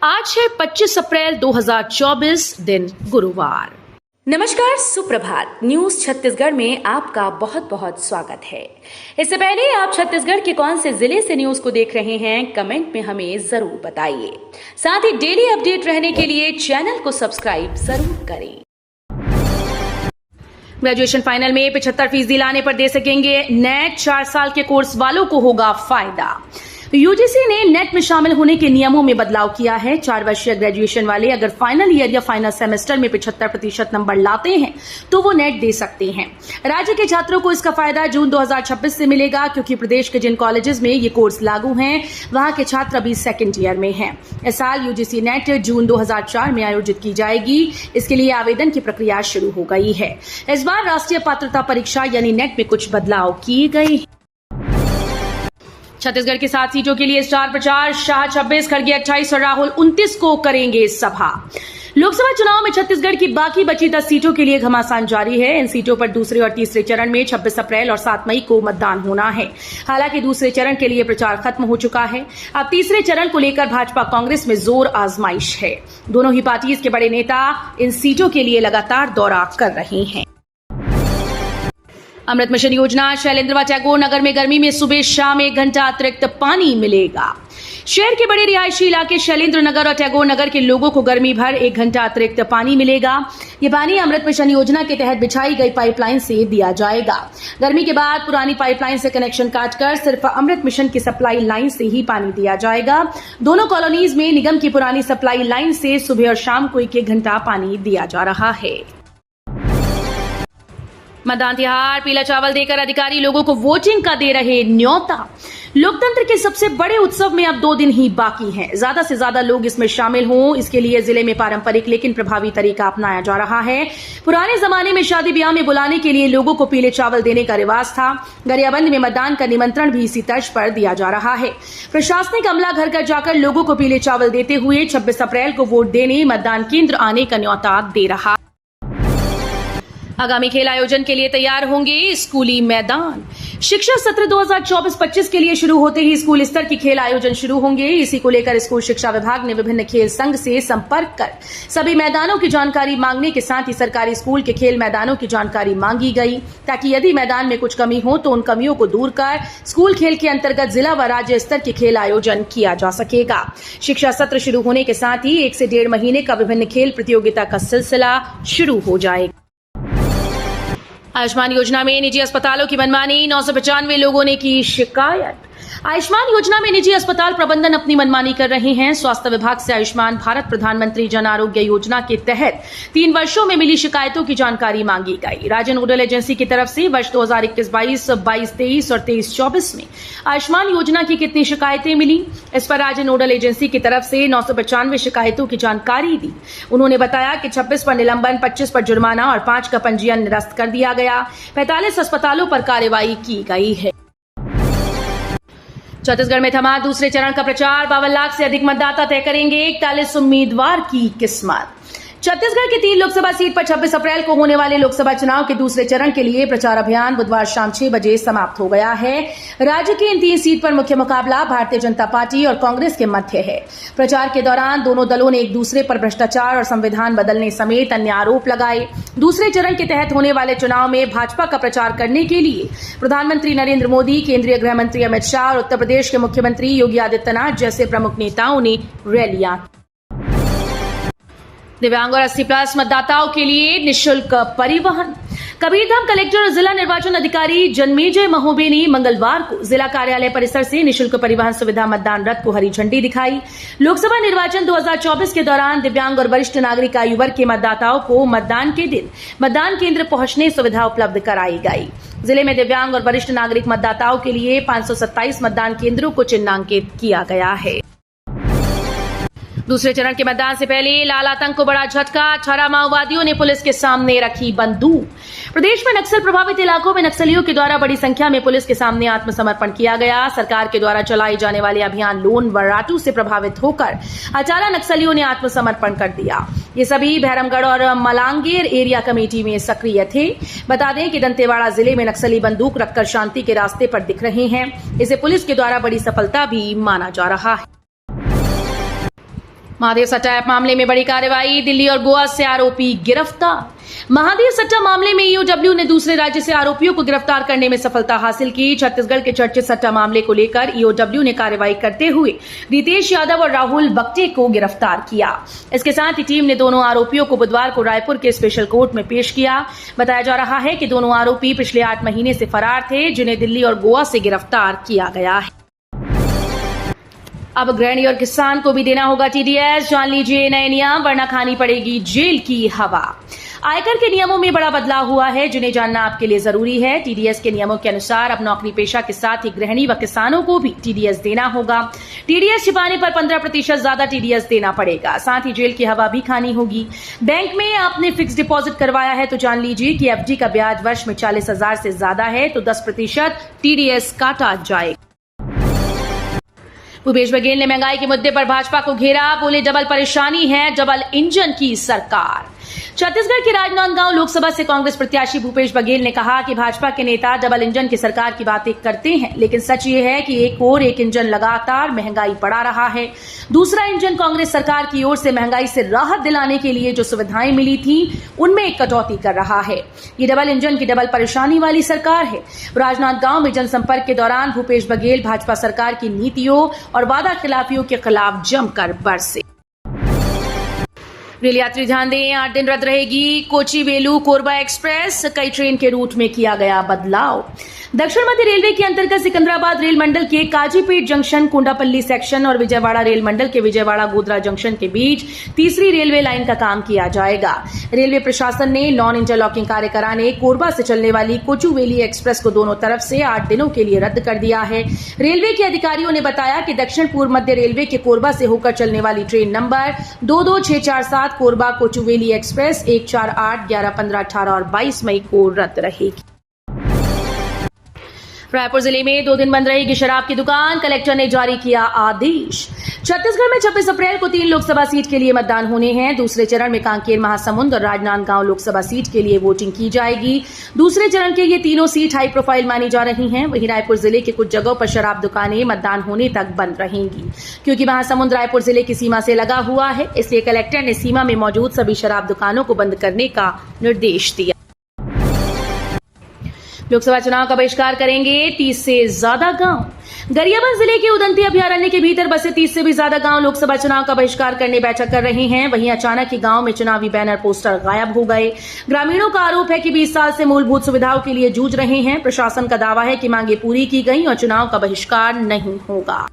आज है 25 अप्रैल 2024 दिन गुरुवार। नमस्कार, सुप्रभात। न्यूज छत्तीसगढ़ में आपका बहुत बहुत स्वागत है। इससे पहले आप छत्तीसगढ़ के कौन से जिले से न्यूज को देख रहे हैं, कमेंट में हमें जरूर बताइए। साथ ही डेली अपडेट रहने के लिए चैनल को सब्सक्राइब जरूर करें। ग्रेजुएशन फाइनल में 75% लाने पर दे सकेंगे नेट, 4 साल के कोर्स वालों को होगा फायदा। यूजीसी ने नेट में शामिल होने के नियमों में बदलाव किया है। 4 वर्षीय ग्रेजुएशन वाले अगर फाइनल ईयर या फाइनल सेमेस्टर में 75% नंबर लाते हैं तो वो नेट दे सकते हैं। राज्य के छात्रों को इसका फायदा जून 2026 से मिलेगा, क्योंकि प्रदेश के जिन कॉलेजेस में ये कोर्स लागू हैं वहां के छात्र अभी 2nd ईयर में हैं। इस साल यूजीसी नेट जून 2004 में आयोजित की जाएगी। इसके लिए आवेदन की प्रक्रिया शुरू हो गई है। इस बार राष्ट्रीय पात्रता परीक्षा यानी नेट में कुछ बदलाव किए गए हैं। छत्तीसगढ़ की 7 सीटों के लिए स्टार प्रचार। शाह 26, खड़गे 28 और राहुल 29 को करेंगे सभा। लोकसभा चुनाव में छत्तीसगढ़ की बाकी बची 10 सीटों के लिए घमासान जारी है। इन सीटों पर दूसरे और तीसरे चरण में 26 अप्रैल और 7 मई को मतदान होना है। हालांकि दूसरे चरण के लिए प्रचार खत्म हो चुका है। अब तीसरे चरण को लेकर भाजपा कांग्रेस में जोर आजमाइश है। दोनों ही पार्टीज के बड़े नेता इन सीटों के लिए लगातार दौरा कर रहे हैं। अमृत मिशन योजना। शैलेंद्र व टैगोर नगर में गर्मी में सुबह शाम 1 घंटा अतिरिक्त पानी मिलेगा। शहर के बड़े रिहायशी इलाके शैलेंद्र नगर और टैगोर नगर के लोगों को गर्मी भर 1 घंटा अतिरिक्त पानी मिलेगा। ये पानी अमृत मिशन योजना के तहत बिछाई गई पाइपलाइन से दिया जाएगा। गर्मी के बाद पुरानी पाइपलाइन से कनेक्शन काटकर सिर्फ अमृत मिशन की सप्लाई लाइन से ही पानी दिया जाएगा। दोनों कॉलोनीज में निगम की पुरानी सप्लाई लाइन से सुबह और शाम को 1-1 घंटा पानी दिया जा रहा है। मतदान तिहार। पीला चावल देकर अधिकारी लोगों को वोटिंग का दे रहे न्योता। लोकतंत्र के सबसे बड़े उत्सव में अब 2 दिन ही बाकी हैं। ज्यादा से ज्यादा लोग इसमें शामिल हों, इसके लिए जिले में पारंपरिक लेकिन प्रभावी तरीका अपनाया जा रहा है। पुराने जमाने में शादी ब्याह में बुलाने के लिए लोगों को पीले चावल देने का रिवाज था। गरियाबंद में मतदान का निमंत्रण भी इसी तर्ज पर दिया जा रहा है। प्रशासनिक अमला घर घर जाकर लोगों को पीले चावल देते हुए 26 अप्रैल को वोट देने मतदान केंद्र आने का न्योता दे रहा। आगामी खेल आयोजन के लिए तैयार होंगे स्कूली मैदान। शिक्षा सत्र 2024-25 के लिए शुरू होते ही स्कूल स्तर की खेल आयोजन शुरू होंगे। इसी को लेकर स्कूल शिक्षा विभाग ने विभिन्न खेल संघ से संपर्क कर सभी मैदानों की जानकारी मांगने के साथ ही सरकारी स्कूल के खेल मैदानों की जानकारी मांगी गई, ताकि यदि मैदान में कुछ कमी हो तो उन कमियों को दूर कर स्कूल खेल के अंतर्गत जिला व राज्य स्तर के खेल आयोजन किया जा सकेगा। शिक्षा सत्र शुरू होने के साथ ही 1 से 1.5 महीने का विभिन्न खेल प्रतियोगिता का सिलसिला शुरू हो जाएगा। आयुष्मान योजना में निजी अस्पतालों की मनमानी। 995 लोगों ने की शिकायत। आयुष्मान योजना में निजी अस्पताल प्रबंधन अपनी मनमानी कर रहे हैं। स्वास्थ्य विभाग से आयुष्मान भारत प्रधानमंत्री जन आरोग्य योजना के तहत 3 वर्षों में मिली शिकायतों की जानकारी मांगी गई। राज्य नोडल एजेंसी की तरफ से वर्ष 2021-22, 22-23 और 23-24 में आयुष्मान योजना की कितनी शिकायतें मिली, इस पर राज्य नोडल एजेंसी की तरफ से 995 शिकायतों की जानकारी दी। उन्होंने बताया कि 26 पर निलंबन, 25 पर जुर्माना और 5 का पंजीयन निरस्त कर दिया गया। 45 अस्पतालों पर कार्रवाई की गई है। छत्तीसगढ़ में थमा दूसरे चरण का प्रचार। 52 लाख से अधिक मतदाता तय करेंगे 41 उम्मीदवार की किस्मत। छत्तीसगढ़ की 3 लोकसभा सीट पर 26 अप्रैल को होने वाले लोकसभा चुनाव के दूसरे चरण के लिए प्रचार अभियान बुधवार शाम 6 बजे समाप्त हो गया है। राज्य की इन 3 सीट पर मुख्य मुकाबला भारतीय जनता पार्टी और कांग्रेस के मध्य है। प्रचार के दौरान दोनों दलों ने एक दूसरे पर भ्रष्टाचार और संविधान बदलने समेत अन्य आरोप लगाए। दूसरे चरण के तहत होने वाले चुनाव में भाजपा का प्रचार करने के लिए प्रधानमंत्री नरेंद्र मोदी, केंद्रीय गृह मंत्री अमित शाह और उत्तर प्रदेश के मुख्यमंत्री योगी आदित्यनाथ जैसे प्रमुख नेताओं ने रैलियां। दिव्यांग और 80+ मतदाताओं के लिए निःशुल्क परिवहन। कबीरधाम कलेक्टर और जिला निर्वाचन अधिकारी जन्मेजय महोबे ने मंगलवार को जिला कार्यालय परिसर से निःशुल्क परिवहन सुविधा मतदान रथ को हरी झंडी दिखाई। लोकसभा निर्वाचन 2024 के दौरान दिव्यांग और वरिष्ठ नागरिक आयु वर्ग के मतदाताओं को मतदान के दिन मतदान केंद्र पहुंचने सुविधा उपलब्ध कराई गई। जिले में दिव्यांग और वरिष्ठ नागरिक मतदाताओं के लिए 527 मतदान केंद्रों को चिन्हांकित किया गया है। दूसरे चरण के मतदान से पहले लाल आतंक को बड़ा झटका। 18 माओवादियों ने पुलिस के सामने रखी बंदूक। प्रदेश में नक्सल प्रभावित इलाकों में नक्सलियों के द्वारा बड़ी संख्या में पुलिस के सामने आत्मसमर्पण किया गया। सरकार के द्वारा चलाए जाने वाले अभियान लोन वर्राटू से प्रभावित होकर 18 नक्सलियों ने आत्मसमर्पण कर दिया। ये सभी भैरमगढ़ और मलांगीर एरिया कमेटी में सक्रिय थे। बता दें कि दंतेवाड़ा जिले में नक्सली बंदूक रखकर शांति के रास्ते पर दिख रहे हैं। इसे पुलिस के द्वारा बड़ी सफलता भी माना जा रहा है। महादेव सट्टा ऐप मामले में बड़ी कार्रवाई, दिल्ली और गोवा से आरोपी गिरफ्तार। महादेव सट्टा मामले में ईओडब्ल्यू ने दूसरे राज्य से आरोपियों को गिरफ्तार करने में सफलता हासिल की। छत्तीसगढ़ के चर्चित सट्टा मामले को लेकर ईओडब्ल्यू ने कार्रवाई करते हुए रितेश यादव और राहुल बक्टे को गिरफ्तार किया। इसके साथ ही टीम ने दोनों आरोपियों को बुधवार को रायपुर के स्पेशल कोर्ट में पेश किया। बताया जा रहा है कि दोनों आरोपी पिछले 8 महीने से फरार थे, जिन्हें दिल्ली और गोवा से गिरफ्तार किया गया है। अब गृहिणी और किसान को भी देना होगा टीडीएस, जान लीजिए नए नियम, वरना खानी पड़ेगी जेल की हवा। आयकर के नियमों में बड़ा बदलाव हुआ है, जिन्हें जानना आपके लिए जरूरी है। टीडीएस के नियमों के अनुसार अब नौकरी पेशा के साथ ही गृहिणी व किसानों को भी टीडीएस देना होगा। टीडीएस छिपाने पर 15% ज्यादा टीडीएस देना पड़ेगा, साथ ही जेल की हवा भी खानी होगी। बैंक में आपने फिक्स डिपॉजिट करवाया है तो जान लीजिए कि एफडी का ब्याज वर्ष में 40,000 से ज्यादा है तो 10% टीडीएस काटा जाएगा। भूपेश बघेल ने महंगाई के मुद्दे पर भाजपा को घेरा, बोले डबल परेशानी है, डबल इंजन की सरकार। छत्तीसगढ़ के राजनांदगांव लोकसभा से कांग्रेस प्रत्याशी भूपेश बघेल ने कहा कि भाजपा के नेता डबल इंजन की सरकार की बातें करते हैं, लेकिन सच ये है कि एक इंजन लगातार महंगाई बढ़ा रहा है। दूसरा इंजन कांग्रेस सरकार की ओर से महंगाई से राहत दिलाने के लिए जो सुविधाएं मिली थी उनमें एक कटौती कर रहा है। ये डबल इंजन की डबल परेशानी वाली सरकार है। राजनांदगांव में जनसंपर्क के दौरान भूपेश बघेल भाजपा सरकार की नीतियों और वादा खिलाफियों के खिलाफ जमकर बरसे। रेल यात्री ध्यान दें, 8 दिन रद्द रहेगी कोची वेलू कोरबा एक्सप्रेस, कई ट्रेन के रूट में किया गया बदलाव। दक्षिण मध्य रेलवे के अंतर्गत सिकंदराबाद रेल मंडल के काजीपेट जंक्शन कोंडापल्ली सेक्शन और विजयवाड़ा रेल मंडल के विजयवाड़ा गोधरा जंक्शन के बीच तीसरी रेलवे लाइन का काम किया जाएगा। रेलवे प्रशासन ने नॉन इंटरलॉकिंग कार्य कराने कोरबा से चलने वाली कोचुवेली एक्सप्रेस को दोनों तरफ से 8 दिनों के लिए रद्द कर दिया है। रेलवे के अधिकारियों ने बताया कि दक्षिण पूर्व मध्य रेलवे के कोरबा से होकर चलने वाली train number 22647 Korba Kochuveli express 1, 4, 8, 11, 15, 18 और 22 मई को रद्द रहेगी। रायपुर जिले में 2 दिन बंद रहेगी शराब की दुकान, कलेक्टर ने जारी किया आदेश। छत्तीसगढ़ में 26 अप्रैल को 3 लोकसभा सीट के लिए मतदान होने हैं। दूसरे चरण में कांकेर, महासमुंद और राजनांदगांव लोकसभा सीट के लिए वोटिंग की जाएगी। दूसरे चरण के ये तीनों सीट हाई प्रोफाइल मानी जा रही हैं। वहीं रायपुर जिले के कुछ जगहों पर शराब दुकानें मतदान होने तक बंद रहेंगी, क्योंकि महासमुंद रायपुर जिले की सीमा से लगा हुआ है। इसलिए कलेक्टर ने सीमा में मौजूद सभी शराब दुकानों को बंद करने का निर्देश दिया। लोकसभा चुनाव का बहिष्कार करेंगे 30 से ज्यादा गांव। गरियाबंद जिले के उदंती अभयारण्य के भीतर बसे 30 से भी ज्यादा गांव लोकसभा चुनाव का बहिष्कार करने बैठक कर रहे हैं। वहीं अचानक ही गांव में चुनावी बैनर पोस्टर गायब हो गए। ग्रामीणों का आरोप है कि 20 साल से मूलभूत सुविधाओं के लिए जूझ रहे हैं। प्रशासन का दावा है कि मांगे पूरी की गई और चुनाव का बहिष्कार नहीं होगा।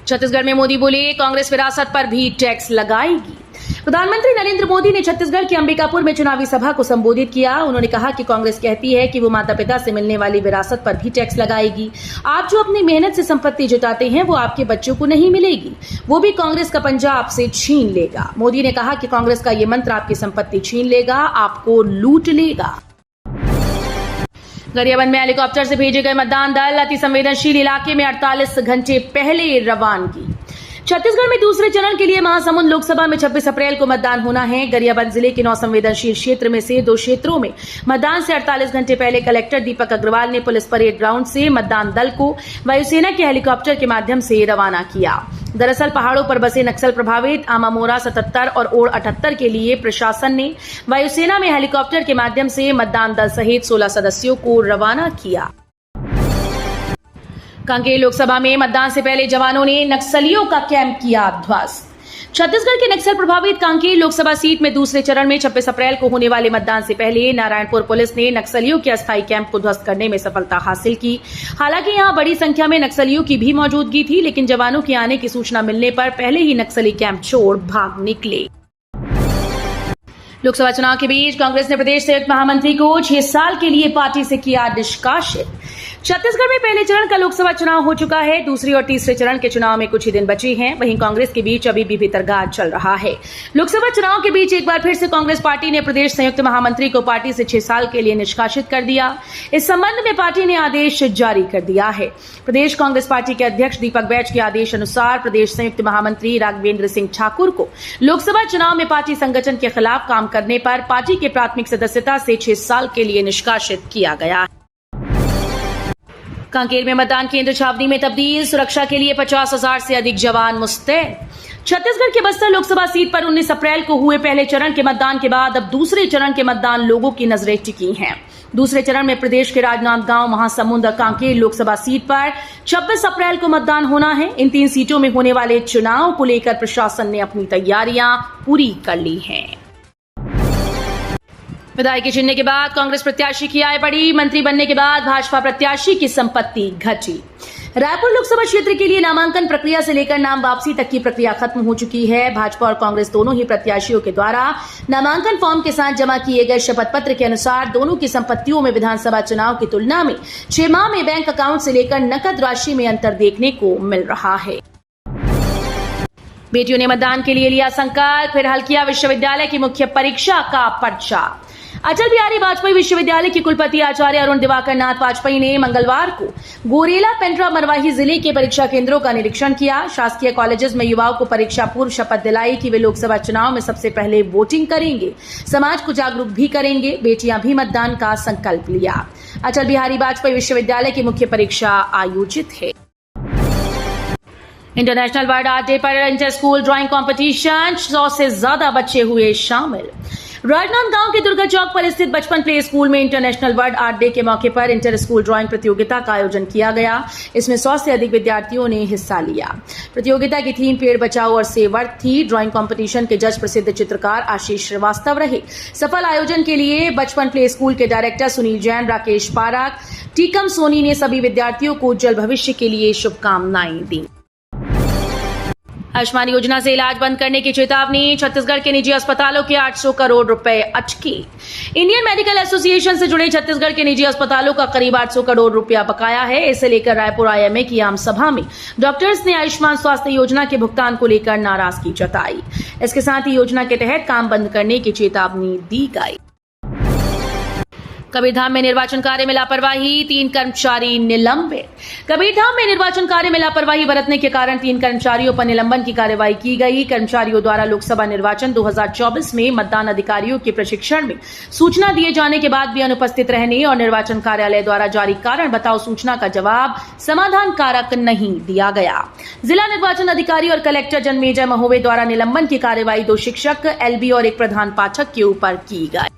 छत्तीसगढ़ में मोदी बोले कांग्रेस विरासत पर भी टैक्स लगाएगी। प्रधानमंत्री नरेंद्र मोदी ने छत्तीसगढ़ के अंबिकापुर में चुनावी सभा को संबोधित किया। उन्होंने कहा कि कांग्रेस कहती है कि वो माता पिता से मिलने वाली विरासत पर भी टैक्स लगाएगी। आप जो अपनी मेहनत से संपत्ति जुटाते हैं वो आपके बच्चों को नहीं मिलेगी, वो भी कांग्रेस का पंजा आपसे छीन लेगा। मोदी ने कहा कि कांग्रेस का ये मंत्र आपकी संपत्ति छीन लेगा, आपको लूट लेगा। गरियाबंद में हेलीकॉप्टर से भेजे गए मतदान दल, अति संवेदनशील इलाके में 48 घंटे पहले रवानगी। छत्तीसगढ़ में दूसरे चरण के लिए महासमुंद लोकसभा में 26 अप्रैल को मतदान होना है। गरियाबंद जिले के 9 संवेदनशील क्षेत्र में से 2 क्षेत्रों में मतदान से 48 घंटे पहले कलेक्टर दीपक अग्रवाल ने पुलिस परेड ग्राउंड से मतदान दल को वायुसेना के हेलीकॉप्टर के माध्यम से रवाना किया। दरअसल पहाड़ों पर बसे नक्सल प्रभावित आमामोरा 77 और ओड़ 78 के लिए प्रशासन ने वायुसेना में हेलीकॉप्टर के माध्यम से मतदान दल सहित 16 सदस्यों को रवाना किया। कांकेर लोकसभा में मतदान से पहले जवानों ने नक्सलियों का कैंप किया ध्वस्त। छत्तीसगढ़ के नक्सल प्रभावित कांकेर लोकसभा सीट में दूसरे चरण में 26 अप्रैल को होने वाले मतदान से पहले नारायणपुर पुलिस ने नक्सलियों के अस्थायी कैंप को ध्वस्त करने में सफलता हासिल की। हालांकि यहां बड़ी संख्या में नक्सलियों की भी मौजूदगी थी, लेकिन जवानों के आने की सूचना मिलने पर पहले ही नक्सली कैंप छोड़ भाग निकले। लोकसभा चुनाव के बीच कांग्रेस ने प्रदेश संयुक्त महामंत्री को 6 साल के लिए पार्टी से किया निष्कासित। छत्तीसगढ़ में पहले चरण का लोकसभा चुनाव हो चुका है। दूसरे और तीसरे चरण के चुनाव में कुछ ही दिन बचे हैं। वहीं कांग्रेस के बीच अभी भी भितरघात चल रहा है। लोकसभा चुनाव के बीच एक बार फिर से कांग्रेस पार्टी ने प्रदेश संयुक्त महामंत्री को पार्टी से 6 साल के लिए निष्कासित कर दिया। इस संबंध में पार्टी ने आदेश जारी कर दिया है। प्रदेश कांग्रेस पार्टी के अध्यक्ष दीपक बैज के आदेश अनुसार प्रदेश संयुक्त महामंत्री राघवेंद्र सिंह ठाकुर को लोकसभा चुनाव में पार्टी संगठन के खिलाफ काम करने पर पार्टी के प्राथमिक सदस्यता से 6 साल के लिए निष्कासित किया गया है। कांकेर में मतदान केंद्र छावनी में तब्दील, सुरक्षा के लिए 50,000 से अधिक जवान मुस्तैद। छत्तीसगढ़ के बस्तर लोकसभा सीट पर 19 अप्रैल को हुए पहले चरण के मतदान के बाद अब दूसरे चरण के मतदान लोगों की नजरें टिकी हैं। दूसरे चरण में प्रदेश के राजनांदगांव, महासमुंद और कांकेर लोकसभा सीट पर 26 अप्रैल को मतदान होना है। इन 3 सीटों में होने वाले चुनाव को लेकर प्रशासन ने अपनी तैयारियां पूरी कर ली हैं। विधायक चुनने के बाद कांग्रेस प्रत्याशी की आय बढ़ी, मंत्री बनने के बाद भाजपा प्रत्याशी की संपत्ति घटी। रायपुर लोकसभा क्षेत्र के लिए नामांकन प्रक्रिया से लेकर नाम वापसी तक की प्रक्रिया खत्म हो चुकी है। भाजपा और कांग्रेस दोनों ही प्रत्याशियों के द्वारा नामांकन फॉर्म के साथ जमा किए गए शपथ पत्र के अनुसार दोनों की संपत्तियों में विधानसभा चुनाव की तुलना में 6 माह में बैंक अकाउंट से लेकर नकद राशि में अंतर देखने को मिल रहा है। बेटियों ने मतदान के लिए लिया संकल्प, फिर हल किया विश्वविद्यालय की मुख्य परीक्षा का पर्चा। अटल बिहारी वाजपेयी विश्वविद्यालय के कुलपति आचार्य अरुण दिवाकर नाथ वाजपेयी ने मंगलवार को गोरेला, पेंड्रा, मरवाही जिले के परीक्षा केंद्रों का निरीक्षण किया। शासकीय कॉलेजेस में युवाओं को परीक्षा पूर्व शपथ दिलाई कि वे लोकसभा चुनाव में सबसे पहले वोटिंग करेंगे, समाज को जागरूक भी करेंगे। बेटियां भी मतदान का संकल्प लिया। अटल बिहारी वाजपेयी विश्वविद्यालय की मुख्य परीक्षा आयोजित है। इंटरनेशनल वर्ल्ड आर्ट डे पर इंटर स्कूल ड्राइंग कॉम्पिटिशन, 100 से ज्यादा बच्चे हुए शामिल। राजनांदगांव के दुर्गा चौक पर स्थित बचपन प्ले स्कूल में इंटरनेशनल वर्ल्ड आर्ट डे के मौके पर इंटर स्कूल ड्राइंग प्रतियोगिता का आयोजन किया गया। इसमें 100 से अधिक विद्यार्थियों ने हिस्सा लिया। प्रतियोगिता की थीम पेड़ बचाओ और सेव अर्थ थी। ड्राइंग कंपटीशन के जज प्रसिद्ध चित्रकार आशीष श्रीवास्तव रहे। सफल आयोजन के लिए बचपन प्ले स्कूल के डायरेक्टर सुनील जैन, राकेश पाराक, टीकम सोनी ने सभी विद्यार्थियों को उज्जवल भविष्य के लिए शुभकामनाएं दी। आयुष्मान योजना से इलाज बंद करने की चेतावनी, छत्तीसगढ़ के निजी अस्पतालों के 800 करोड़ रुपए अटके। इंडियन मेडिकल एसोसिएशन से जुड़े छत्तीसगढ़ के निजी अस्पतालों का करीब 800 करोड़ रुपया बकाया है। इसे लेकर रायपुर आईएमए की आम सभा में डॉक्टर्स ने आयुष्मान स्वास्थ्य योजना के भुगतान को लेकर नाराजगी जताई। इसके साथ ही योजना के तहत काम बंद करने की चेतावनी दी गई। कबीरधाम में निर्वाचन कार्य में लापरवाही, 3 कर्मचारी निलंबित। कबीरधाम में निर्वाचन कार्य में लापरवाही बरतने के कारण 3 कर्मचारियों पर निलंबन की कार्रवाई की गई। कर्मचारियों द्वारा लोकसभा निर्वाचन 2024 में मतदान अधिकारियों के प्रशिक्षण में सूचना दिए जाने के बाद भी अनुपस्थित रहने और निर्वाचन कार्यालय द्वारा जारी कारण बताओ सूचना का जवाब समाधान कारक नहीं दिया गया। जिला निर्वाचन अधिकारी और कलेक्टर जन्मेजय महोबे द्वारा निलंबन की कार्रवाई 2 शिक्षक, एलबी और एक प्रधान पाठक के ऊपर की गई।